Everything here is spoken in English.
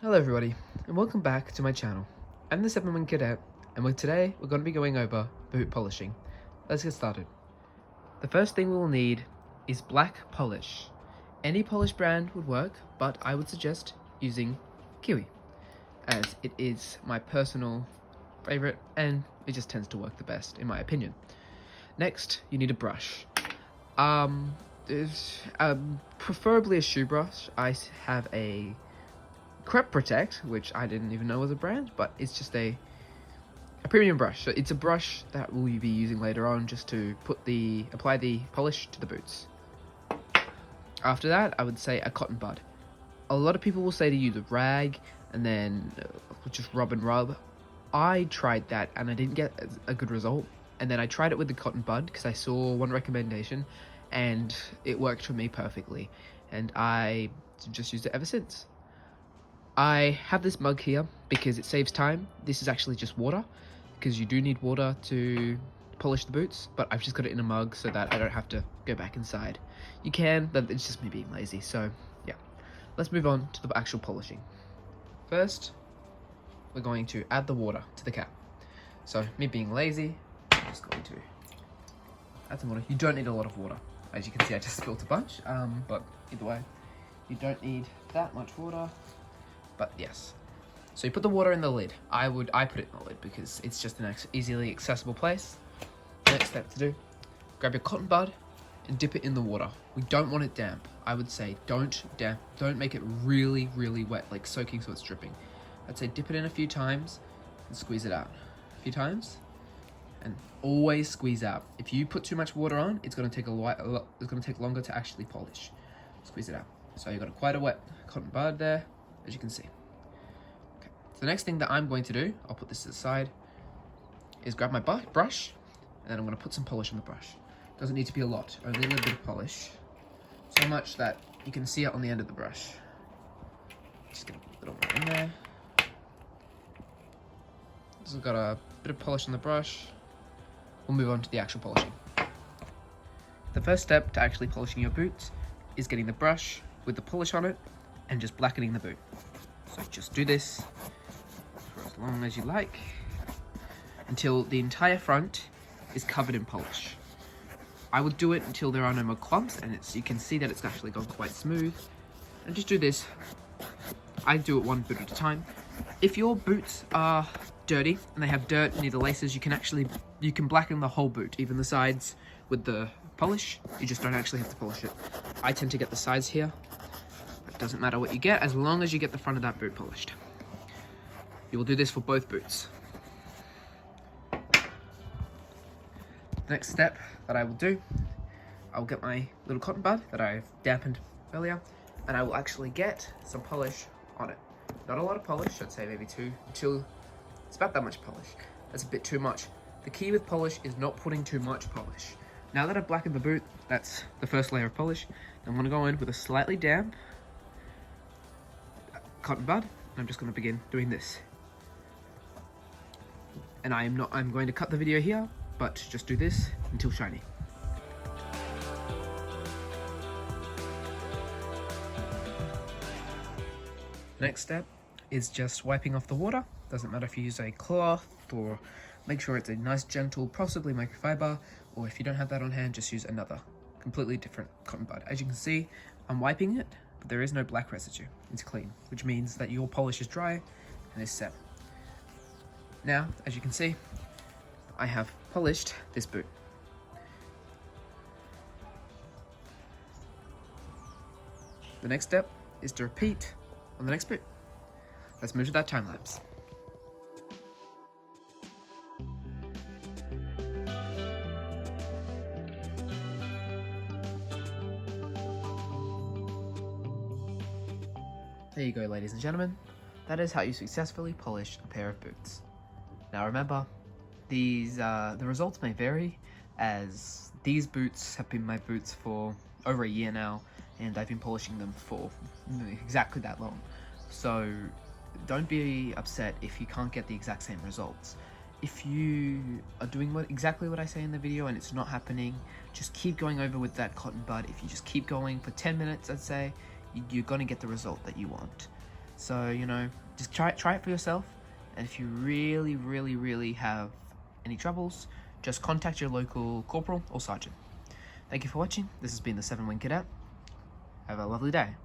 Hello everybody, and welcome back to my channel. I'm the 7-1 Cadet, and today we're going to be going over boot polishing. Let's get started. The first thing we'll need is black polish. Any polish brand would work, but I would suggest using Kiwi, as it is my personal favorite and it just tends to work the best in my opinion. Next, you need a brush. Preferably a shoe brush. I have a Crep Protect, which I didn't even know was a brand, but it's just a premium brush. So it's a brush that we'll be using later on just to apply the polish to the boots. After that, I would say a cotton bud. A lot of people will say to use a rag and then just rub and rub. I tried that and I didn't get a good result. And then I tried it with the cotton bud because I saw one recommendation and it worked for me perfectly. And I just used it ever since. I have this mug here because it saves time. This is actually just water because you do need water to polish the boots, but I've just got it in a mug so that I don't have to go back inside. You can, but it's just me being lazy. So yeah, let's move on to the actual polishing. First, we're going to add the water to the cap. So me being lazy, I'm just going to add some water. You don't need a lot of water. As you can see, I just spilled a bunch, but either way, you don't need that much water. But yes, so you put the water in the lid. I put it in the lid because it's just an easily accessible place. Next step to do, grab your cotton bud and dip it in the water. We don't want it damp. I would say don't make it really, really wet, like soaking so it's dripping. I'd say dip it in a few times and squeeze it out. A few times, and always squeeze out. If you put too much water on, it's going to take it's going to take longer to actually polish. Squeeze it out. So you've got quite a wet cotton bud there, as you can see. Okay. So the next thing that I'm going to do, I'll put this to the side, is grab my brush, and then I'm going to put some polish on the brush. Doesn't need to be a lot, only a little bit of polish. So much that you can see it on the end of the brush. Just get a little more in there. This has got a bit of polish on the brush. We'll move on to the actual polishing. The first step to actually polishing your boots is getting the brush with the polish on it and just blackening the boot. So just do this for as long as you like until the entire front is covered in polish. I would do it until there are no more clumps and you can see that it's actually gone quite smooth. And just do this. I do it one boot at a time. If your boots are dirty and they have dirt near the laces, you can blacken the whole boot, even the sides with the polish. You just don't actually have to polish it. I tend to get the sides here. It doesn't matter what you get as long as you get the front of that boot polished. You will do this for both boots. The next step that I will do, I'll get my little cotton bud that I've dampened earlier, and I will actually get some polish on it. Not a lot of polish, I'd say maybe it's about that much polish. That's a bit too much. The key with polish is not putting too much polish. Now that I've blackened the boot, that's the first layer of polish. I'm going to go in with a slightly damp cotton bud, and I'm just going to begin doing this. And I'm going to cut the video here, but just do this until shiny. The next step is just wiping off the water. Doesn't matter if you use a cloth or make sure it's a nice gentle, possibly microfiber, or if you don't have that on hand, just use another completely different cotton bud. As you can see, I'm wiping it, but there is no black residue. It's clean, which means that your polish is dry and is set. Now, as you can see, I have polished this boot. The next step is to repeat on the next boot. Let's move to that time lapse. There you go, ladies and gentlemen. That is how you successfully polish a pair of boots. Now remember, the results may vary, as these boots have been my boots for over a year now, and I've been polishing them for exactly that long. So don't be upset if you can't get the exact same results. If you are doing exactly what I say in the video and it's not happening, just keep going over with that cotton bud. If you just keep going for 10 minutes, I'd say, you're gonna get the result that you want. So, you know, just try it for yourself. And if you really have any troubles, just contact your local corporal or sergeant. Thank you for watching. This has been the 7 Wing Cadet. Have a lovely day.